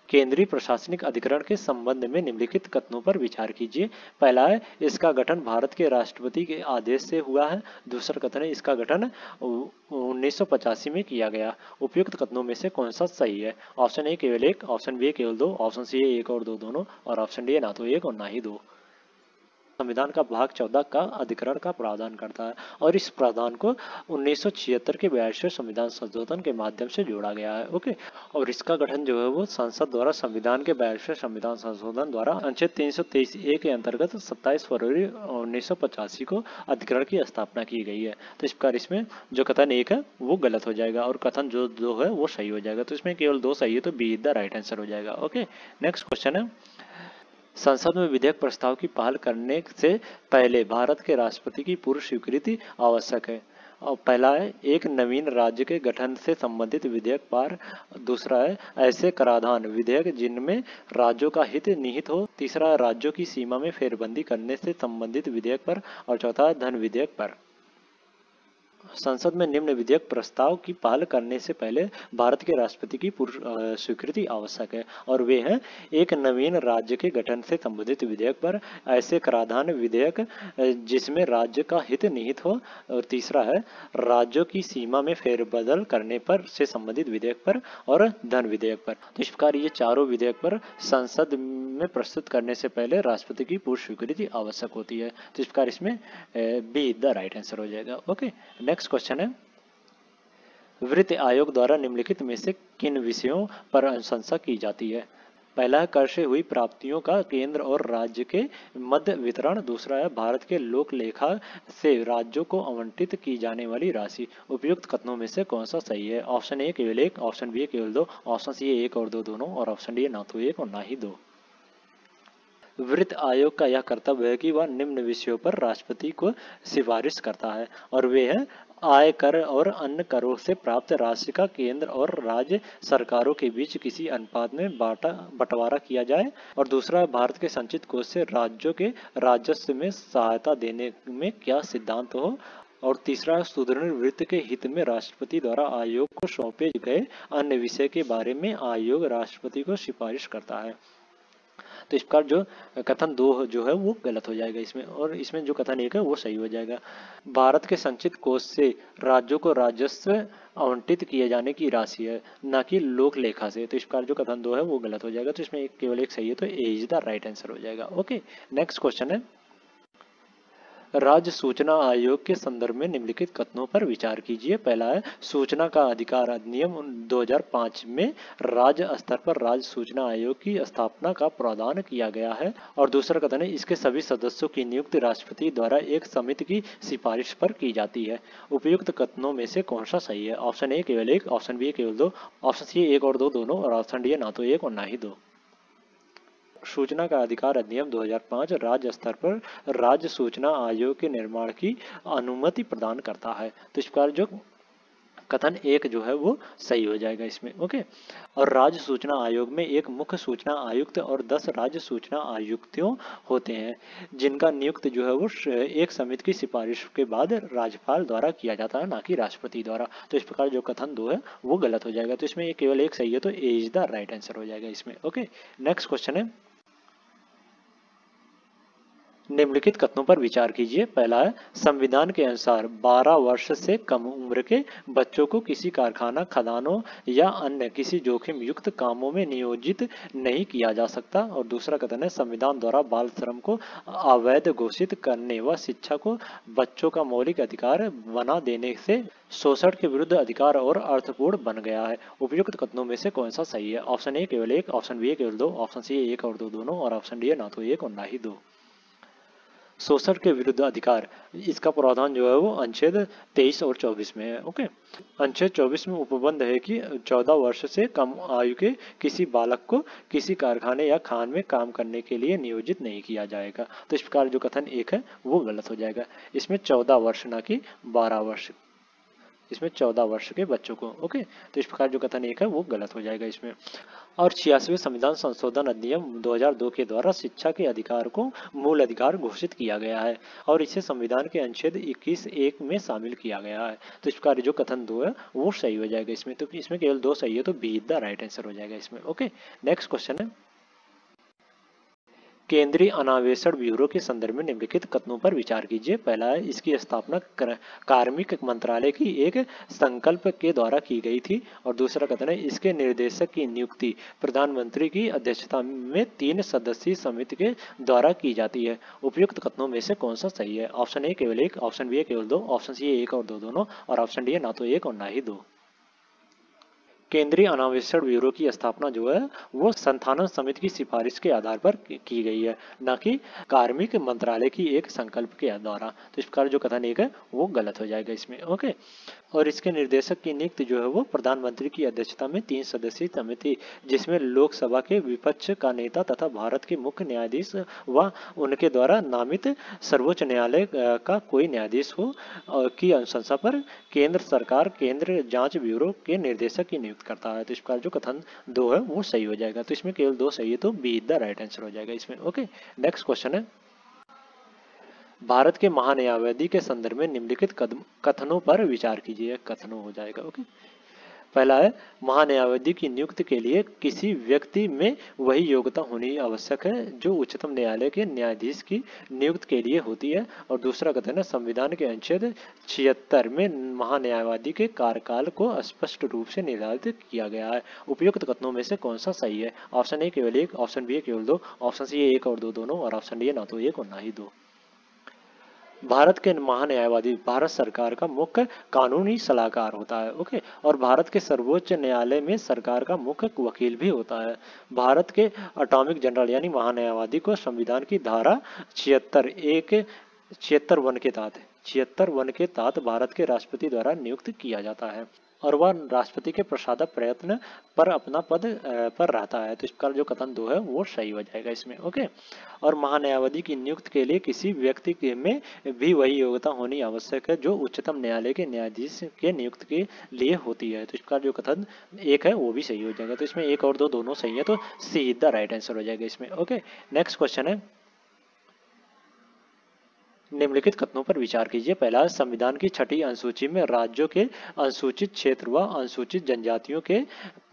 केंद्रीय प्रशासनिक अधिकरण के संबंध में निम्नलिखित कथनों पर विचार कीजिए। पहला है इसका गठन भारत के राष्ट्रपति के आदेश से हुआ है। दूसरा कथन है इसका गठन 1985 में किया गया। उपयुक्त कथनों में से कौन सा सही है? ऑप्शन ए केवल 1, ऑप्शन बी केवल 2, ऑप्शन सी 1 और 2 दोनों, और ऑप्शन डी ना तो 1 और ना ही 2। संविधान का भाग 14 का अधिकरण का प्रावधान करता है और इस प्रावधान को 1976 के 42वें संविधान संशोधन के माध्यम से जोड़ा गया है। ओके, और इसका गठन जो है वो संसद द्वारा संविधान के 42वें संविधान संशोधन द्वारा अनुच्छेद 323A के अंतर्गत 27 फरवरी 1985 को अधिकरण की स्थापना की गई है। तो इस प्रकार इसमें जो कथन 1 है वो गलत हो जाएगा और कथन जो 2 है वो सही हो जाएगा। तो इसमें केवल 2 सही है, तो बी द राइट आंसर हो जाएगा। ओके, नेक्स्ट क्वेश्चन है, संसद में विधेयक प्रस्ताव की पहल करने से पहले भारत के राष्ट्रपति की पूर्व स्वीकृति आवश्यक है। और पहला है एक नवीन राज्य के गठन से संबंधित विधेयक पर, दूसरा है ऐसे कराधान विधेयक जिनमें राज्यों का हित निहित हो, तीसरा है राज्यों की सीमा में फेरबंदी करने से संबंधित विधेयक पर, और चौथा है धन विधेयक पर। संसद में निम्न विधेयक प्रस्ताव की पहल करने से पहले भारत के राष्ट्रपति की स्वीकृति आवश्यक है, और वे हैं एक नवीन राज्य के गठन से संबंधित विधेयक पर, ऐसे कराधान विधेयक जिसमें राज्य का हित निहित हो, और तीसरा है राज्यों की सीमा में फेरबदल करने पर से संबंधित विधेयक पर, और धन विधेयक पर। तो इस प्रकार ये चारों विधेयक पर संसद में प्रस्तुत करने से पहले राष्ट्रपति की पूर्व स्वीकृति आवश्यक होती है। तो इस प्रकार इसमें बी द राइट आंसर हो जाएगा। ओके, नेक्स्ट क्वेश्चन है वित्त आयोग द्वारा निम्नलिखित में से किन विषयों पर अनुशंसा की जाती है? पहला है कर से हुई प्राप्तियों का केंद्र और राज्य के मध्य वितरण, दूसरा है भारत के लोक लेखा से राज्यों को आवंटित की जाने वाली राशि। उपयुक्त कथनों में से कौन सा सही है? ऑप्शन ए केवल एक, ऑप्शन बी केवल दो, ऑप्शन सी एक और दो दोनों, और ऑप्शन डी ना तो एक और ना ही दो। वित्त आयोग का यह कर्तव्य है कि वह निम्न विषयों पर राष्ट्रपति को सिफारिश करता है, और वे हैं आय कर और अन्य करों से प्राप्त राशि का केंद्र और राज्य सरकारों के बीच किसी अनुपात में बंटवारा किया जाए, और दूसरा भारत के संचित कोष से राज्यों के राजस्व में सहायता देने में क्या सिद्धांत हो, और तीसरा सुदृढ़ वित्त के हित में राष्ट्रपति द्वारा आयोग को सौंपे गए अन्य विषय के बारे में आयोग राष्ट्रपति को सिफारिश करता है। तो इस प्रकार जो कथन दो जो है वो गलत हो जाएगा इसमें, और इसमें जो कथन एक है वो सही हो जाएगा। भारत के संचित कोष से राज्यों को राजस्व आवंटित किए जाने की राशि है, न कि लोक लेखा से। तो इस प्रकार जो कथन दो है वो गलत हो जाएगा। तो इसमें केवल एक सही है, तो ए इज द राइट आंसर हो जाएगा। ओके, नेक्स्ट क्वेश्चन है राज्य सूचना आयोग के संदर्भ में निम्नलिखित कथनों पर विचार कीजिए। पहला है सूचना का अधिकार अधिनियम 2005 में राज्य स्तर पर राज्य सूचना आयोग की स्थापना का प्रावधान किया गया है, और दूसरा कथन है इसके सभी सदस्यों की नियुक्ति राष्ट्रपति द्वारा एक समिति की सिफारिश पर की जाती है। उपयुक्त कथनों में से कौन सा सही है? ऑप्शन ए केवल एक, ऑप्शन बी केवल दो, ऑप्शन सी एक और दो दोनों, और ऑप्शन डी ना तो एक और ना ही दो। सूचना का अधिकार अधिनियम 2005 राज्य स्तर पर राज्य सूचना आयोग के निर्माण की अनुमति प्रदान करता है। तो इस प्रकार जो कथन एक जो है वो सही हो जाएगा इसमें। ओके, और राज्य सूचना आयोग में एक मुख्य सूचना आयुक्त और 10 राज्य सूचना आयुक्तों होते हैं, जिनका नियुक्त जो है वो एक समिति की सिफारिश के बाद राज्यपाल द्वारा किया जाता है, ना कि राष्ट्रपति द्वारा। तो इस प्रकार जो कथन दो है वो गलत हो जाएगा। तो इसमें केवल एक सही है, तो ए इज द राइट आंसर हो जाएगा इसमें। ओके, नेक्स्ट क्वेश्चन है निम्नलिखित कथनों पर विचार कीजिए। पहला है संविधान के अनुसार 12 वर्ष से कम उम्र के बच्चों को किसी कारखाना, खदानों या अन्य किसी जोखिम युक्त कामों में नियोजित नहीं किया जा सकता, और दूसरा कथन है संविधान द्वारा बाल श्रम को अवैध घोषित करने व शिक्षा को बच्चों का मौलिक अधिकार बना देने से शोषण के विरुद्ध अधिकार और अर्थपूर्ण बन गया है। उपयुक्त कथनों में से कौन सा सही है? ऑप्शन ए केवल एक, ऑप्शन बी केवल दो, ऑप्शन सी एक और दो दोनों, और ऑप्शन डी ना तो एक और ना ही दो। शोषण के विरुद्ध अधिकार, इसका प्रावधान जो है वो अनुच्छेद 23 और 24 में है। ओके, अनुच्छेद 24 में उपबंध है कि 14 वर्ष से कम आयु के किसी बालक को किसी कारखाने या खान में काम करने के लिए नियोजित नहीं किया जाएगा। तो इस प्रकार जो कथन एक है वो गलत हो जाएगा। इसमें 14 वर्ष ना कि 12 वर्ष, इसमें 14 वर्ष के बच्चों को। ओके, तो इस प्रकार जो कथन एक है वो गलत हो जाएगा इसमें। और 86वें संविधान संशोधन अधिनियम 2002 के द्वारा शिक्षा के अधिकार को मूल अधिकार घोषित किया गया है, और इसे संविधान के अनुच्छेद 21(1) में शामिल किया गया है। तो इस प्रकार जो कथन दो है वो सही हो जाएगा इसमें। तो इसमें केवल दो सही है, तो बी द राइट आंसर हो जाएगा इसमें। ओके, नेक्स्ट क्वेश्चन है केंद्रीय अन्वेषण ब्यूरो के संदर्भ में निम्नलिखित कथनों पर विचार कीजिए। पहला है इसकी स्थापना कार्मिक मंत्रालय की एक संकल्प के द्वारा की गई थी, और दूसरा कथन है इसके निर्देशक की नियुक्ति प्रधानमंत्री की अध्यक्षता में 3 सदस्यीय समिति के द्वारा की जाती है। उपयुक्त कथनों में से कौन सा सही है? ऑप्शन ए केवल एक, ऑप्शन बी केवल दो, ऑप्शन सी एक और दो दोनों, और ऑप्शन डी ना तो एक और ना ही दो। केंद्रीय अन्वेषण ब्यूरो की स्थापना जो है वो संस्थान समिति की सिफारिश के आधार पर की गई है, न कि कार्मिक मंत्रालय की एक संकल्प के द्वारा। तो इस प्रकार जो कथन एक है वो गलत हो जाएगा इसमें। ओके, और इसके निर्देशक की नियुक्ति जो है वो प्रधानमंत्री की अध्यक्षता में 3 सदस्यीय समिति, जिसमें लोकसभा के विपक्ष का नेता तथा भारत के मुख्य न्यायाधीश व उनके द्वारा नामित सर्वोच्च न्यायालय का कोई न्यायाधीश हो, की अनुशंसा पर केंद्र सरकार केंद्र जांच ब्यूरो के निर्देशक की नियुक्त करता है। तो इस प्रकार जो कथन 2 है वो सही हो जाएगा। तो इसमें केवल 2 सही है, तो B is the right answer हो जाएगा इसमें। ओके, नेक्स्ट क्वेश्चन है, भारत के महान्यायवादी के संदर्भ में निम्नलिखित कथनों पर विचार कीजिए। कथनों हो जाएगा। ओके, पहला है, महान्यायवादी की नियुक्ति के लिए किसी व्यक्ति में वही योग्यता होनी आवश्यक है जो उच्चतम न्यायालय के न्यायाधीश की नियुक्ति के लिए होती है। और दूसरा कथन है, संविधान के अनुच्छेद 76 में महान्यायवादी के कार्यकाल को स्पष्ट रूप से निर्धारित किया गया है। उपयुक्त कथनों में से कौन सा सही है? ऑप्शन ए केवल 1, ऑप्शन बी केवल 2, ऑप्शन सी 1 और 2 दोनों, और ऑप्शन डी ना तो 1 और ना ही 2। भारत के महान्यायवादी भारत सरकार का मुख्य कानूनी सलाहकार होता है। ओके, और भारत के सर्वोच्च न्यायालय में सरकार का मुख्य वकील भी होता है। भारत के अटॉर्नी जनरल यानी महान्यायवादी को संविधान की धारा 76 वन के तहत भारत के राष्ट्रपति द्वारा नियुक्त किया जाता है और वह राष्ट्रपति के प्रसादक प्रयत्न पर अपना पद पर रहता है। तो इसका जो कथन 2 है वो सही हो जाएगा इसमें। ओके, और महान्यायवादी की नियुक्ति के लिए किसी व्यक्ति में भी वही योग्यता होनी आवश्यक है जो उच्चतम न्यायालय के न्यायाधीश के नियुक्त के लिए होती है। तो इसका जो कथन 1 है वो भी सही हो जाएगा। तो इसमें 1 और 2 दोनों सही है, तो सी इज द राइट आंसर हो जाएगा इसमें। ओके, नेक्स्ट क्वेश्चन है, निम्नलिखित कथनों पर विचार कीजिए। पहला, संविधान की 6ठी अनुसूची में राज्यों के अनुसूचित क्षेत्र व अनुसूचित जनजातियों के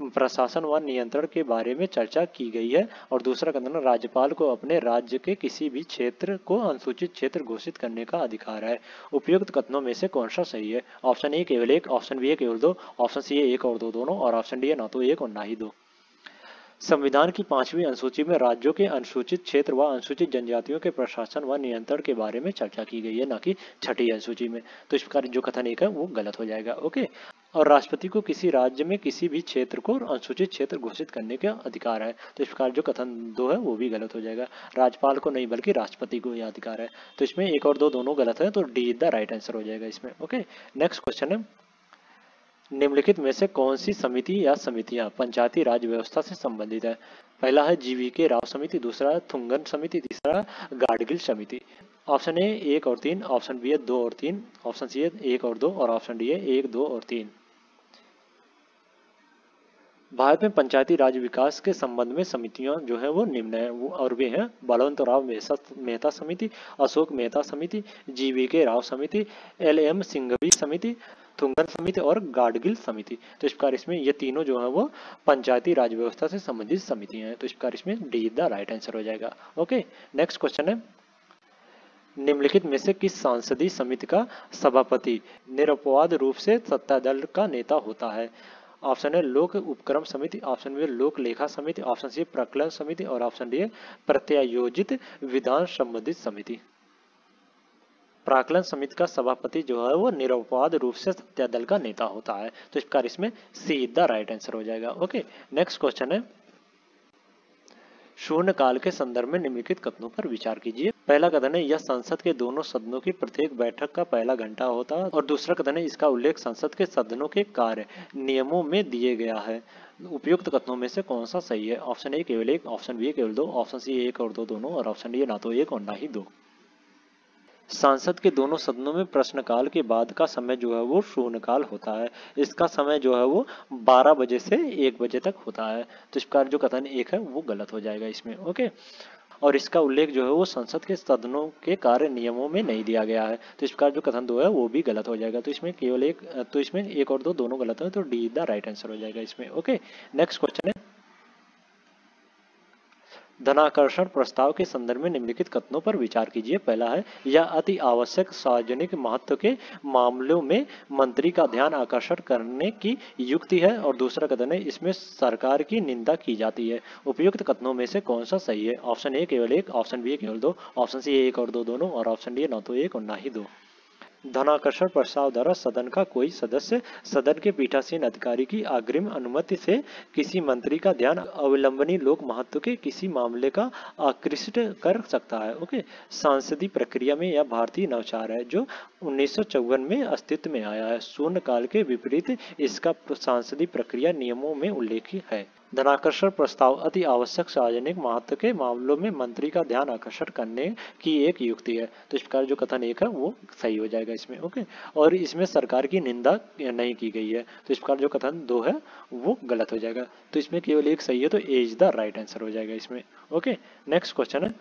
प्रशासन व नियंत्रण के बारे में चर्चा की गई है। और दूसरा कथन, राज्यपाल को अपने राज्य के किसी भी क्षेत्र को अनुसूचित क्षेत्र घोषित करने का अधिकार है। उपयुक्त कथनों में से कौन सा सही है? ऑप्शन ए केवल 1, ऑप्शन बी केवल 2, ऑप्शन सी 1 और 2 दोनों, और ऑप्शन डी ना तो 1 और ना ही 2। संविधान की 5वीं अनुसूची में राज्यों के अनुसूचित क्षेत्र व अनुसूचित जनजातियों के प्रशासन व नियंत्रण के बारे में चर्चा की गई है, ना कि 6ठी अनुसूची में। तो इस प्रकार जो कथन 1 है वो गलत हो जाएगा। ओके, और राष्ट्रपति को किसी राज्य में किसी भी क्षेत्र को अनुसूचित क्षेत्र घोषित करने का अधिकार है। तो इस प्रकार जो कथन 2 है वो भी गलत हो जाएगा। राज्यपाल को नहीं बल्कि राष्ट्रपति को यह अधिकार है। तो इसमें 1 और 2 दोनों गलत है, तो डी द राइट आंसर हो जाएगा इसमें। ओके, नेक्स्ट क्वेश्चन है, निम्नलिखित में से कौन सी समिति या समितियां पंचायती राज व्यवस्था से संबंधित है? पहला है जीवीके राव समिति, दूसरा है थुंगन समिति, तीसरा गाडगिल समिति। ऑप्शन ए 1 और 3, ऑप्शन बी है 2 और 3, ऑप्शन सी है 1 और 2, और ऑप्शन डी है 1, 2 और 3। भारत में पंचायती राज विकास के संबंध में समितियां जो है वो निम्न है, वो और वे हैं बलवंतराव मेहता समिति, अशोक मेहता समिति, जीवीके राव समिति, LM सिंघवी समिति, थुंगन समिति और गाडगिल समिति। तो इस प्रकार इसमें ये तीनों जो है वो पंचायती राज व्यवस्था से संबंधित समितियां हैं। तो इस प्रकार इसमें डी द राइट आंसर हो जाएगा। ओके, नेक्स्ट क्वेश्चन है, निम्नलिखित में से किस सांसदीय समिति का सभापति निरपवाद रूप से सत्ता दल का नेता होता है? ऑप्शन है लोक उपक्रम समिति, ऑप्शन बी लोक लेखा समिति, ऑप्शन सी प्रकलन समिति, और ऑप्शन डी है प्रत्यायोजित विधान संबंधित समिति। प्राक्कलन समिति का सभापति जो है वो निरपवाद रूप से सत्ता दल का नेता होता है। तो इस प्रकार इसमें सी द राइट आंसर हो जाएगा। ओके, नेक्स्ट क्वेश्चन है, शून्य काल के संदर्भ में निम्नलिखित कथनों पर विचार कीजिए। पहला कथन है, यह संसद के दोनों सदनों की प्रत्येक बैठक का पहला घंटा होता है। और दूसरा कथन है, इसका उल्लेख संसद के सदनों के कार्य नियमों में दिए गया है। उपयुक्त कथनों में से कौन सा सही है? ऑप्शन ए केवल 1, ऑप्शन बी केवल 2, ऑप्शन सी 1 और 2 दोनों, और ऑप्शन डी ना तो 1 और ना ही 2। संसद के दोनों सदनों में प्रश्नकाल के बाद का समय जो है वो शून्यकाल होता है। इसका समय जो है वो 12 बजे से 1 बजे तक होता है। तो इस प्रकार जो कथन 1 है वो गलत हो जाएगा इसमें। ओके, और इसका उल्लेख जो है वो संसद के सदनों के कार्य नियमों में नहीं दिया गया है। तो इस प्रकार जो कथन 2 है वो भी गलत हो जाएगा। तो इसमें केवल एक, तो इसमें 1 और 2 दोनों गलत है, तो डी द राइट आंसर हो जाएगा इसमें। ओके, नेक्स्ट क्वेश्चन है, धनाकर्षण प्रस्ताव के संदर्भ में निम्नलिखित कथनों पर विचार कीजिए। पहला है, यह अति आवश्यक सार्वजनिक महत्व के मामलों में मंत्री का ध्यान आकर्षण करने की युक्ति है। और दूसरा कथन है, इसमें सरकार की निंदा की जाती है। उपयुक्त कथनों में से कौन सा सही है? ऑप्शन ए केवल 1, ऑप्शन बी केवल 2, ऑप्शन सी 1 और 2 दोनों, और ऑप्शन डी ना तो 1 और ना ही 2। धनाकर्षण प्रस्ताव द्वारा सदन का कोई सदस्य सदन के पीठासीन अधिकारी की अग्रिम अनुमति से किसी मंत्री का ध्यान अवलंबनी लोक महत्व के किसी मामले का आकृष्ट कर सकता है। ओके, सांसदीय प्रक्रिया में यह भारतीय नवाचार है जो 1954 में अस्तित्व में आया है। शून्य काल के विपरीत इसका सांसदीय प्रक्रिया नियमों में उल्लेखित है। धनाकर्षण प्रस्ताव अति आवश्यक सार्वजनिक महत्व के मामलों में मंत्री का ध्यान आकर्षण करने की एक युक्ति है। तो इस प्रकार जो कथन एक है वो सही हो जाएगा इसमें। ओके, और इसमें सरकार की निंदा नहीं की गई है। तो इस प्रकार जो कथन 2 है वो गलत हो जाएगा। तो इसमें केवल एक सही है, तो ए इज द राइट आंसर हो जाएगा इसमें। ओके, नेक्स्ट क्वेश्चन है,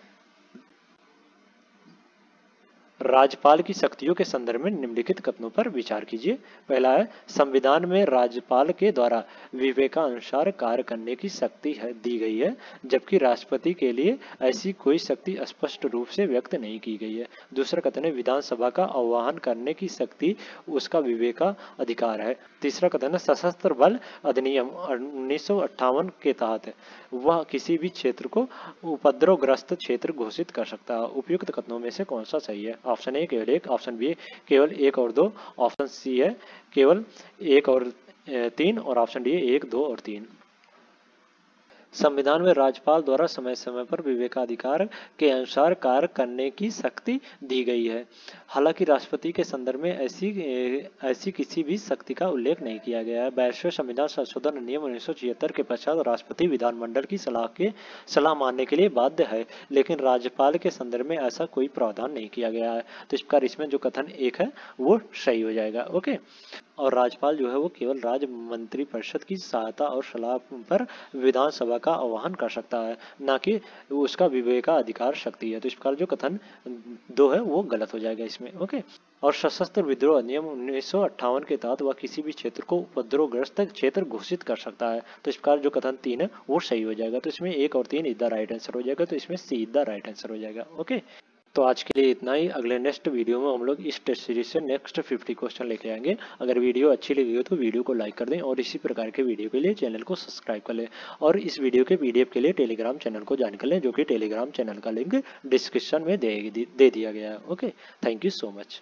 राज्यपाल की शक्तियों के संदर्भ में निम्नलिखित कथनों पर विचार कीजिए। पहला है, संविधान में राज्यपाल के द्वारा विवेकानुसार कार्य करने की शक्ति दी गई है, जबकि राष्ट्रपति के लिए ऐसी कोई शक्ति स्पष्ट रूप से व्यक्त नहीं की गई है। दूसरा कथन है, विधानसभा का आह्वान करने की शक्ति उसका विवेकाधिकार है। तीसरा कथन है, सशस्त्र बल अधिनियम 1958 के तहत वह किसी भी क्षेत्र को उपद्रवग्रस्त क्षेत्र घोषित कर सकता है। उपयुक्त कथनों में से कौन सा सही है? ऑप्शन ए केवल 1, ऑप्शन बी केवल 1 और 2, ऑप्शन सी है केवल 1 और 3 और ऑप्शन डी 1, 2 और 3। संविधान में राज्यपाल द्वारा समय समय पर विवेकाधिकार के अनुसार कार्य करने की शक्ति दी गई है। हालांकि राष्ट्रपति के संदर्भ में ऐसी किसी भी शक्ति का उल्लेख नहीं किया गया है। 22वें संविधान संशोधन अधिनियम 1976 के पश्चात राष्ट्रपति विधानमंडल की सलाह मानने के लिए बाध्य है, लेकिन राज्यपाल के संदर्भ में ऐसा कोई प्रावधान नहीं किया गया है। तो इस प्रकार इसमें जो कथन एक है वो सही हो जाएगा। ओके, और राज्यपाल जो है वो केवल राज्य मंत्रिपरिषद की सहायता और सलाह पर विधानसभा का आह्वान कर सकता है, ना कि उसका विवेकाधिकार शक्ति है। तो इस प्रकार जो कथन 2 है वो गलत हो जाएगा इसमें। ओके, और सशस्त्र विद्रोह अधिनियम 1958 के तहत वह किसी भी क्षेत्र को उपद्रवग्रस्त क्षेत्र घोषित कर सकता है। तो इस प्रकार जो कथन 3 है वो सही हो जाएगा। तो इसमें 1 और 3 इज द राइट आंसर हो जाएगा। तो इसमें सी इज द राइट आंसर हो जाएगा। ओके, तो आज के लिए इतना ही। अगले नेक्स्ट वीडियो में हम लोग इस टेस्ट सीरीज से नेक्स्ट 50 क्वेश्चन लेके आएंगे। अगर वीडियो अच्छी लगी हो तो वीडियो को लाइक कर दें और इसी प्रकार के वीडियो के लिए चैनल को सब्सक्राइब कर लें, और इस वीडियो के पीडीएफ के लिए टेलीग्राम चैनल को ज्वाइन कर लें, जो कि टेलीग्राम चैनल का लिंक डिस्क्रिप्शन में दे दिया गया है। Okay, thank you so much.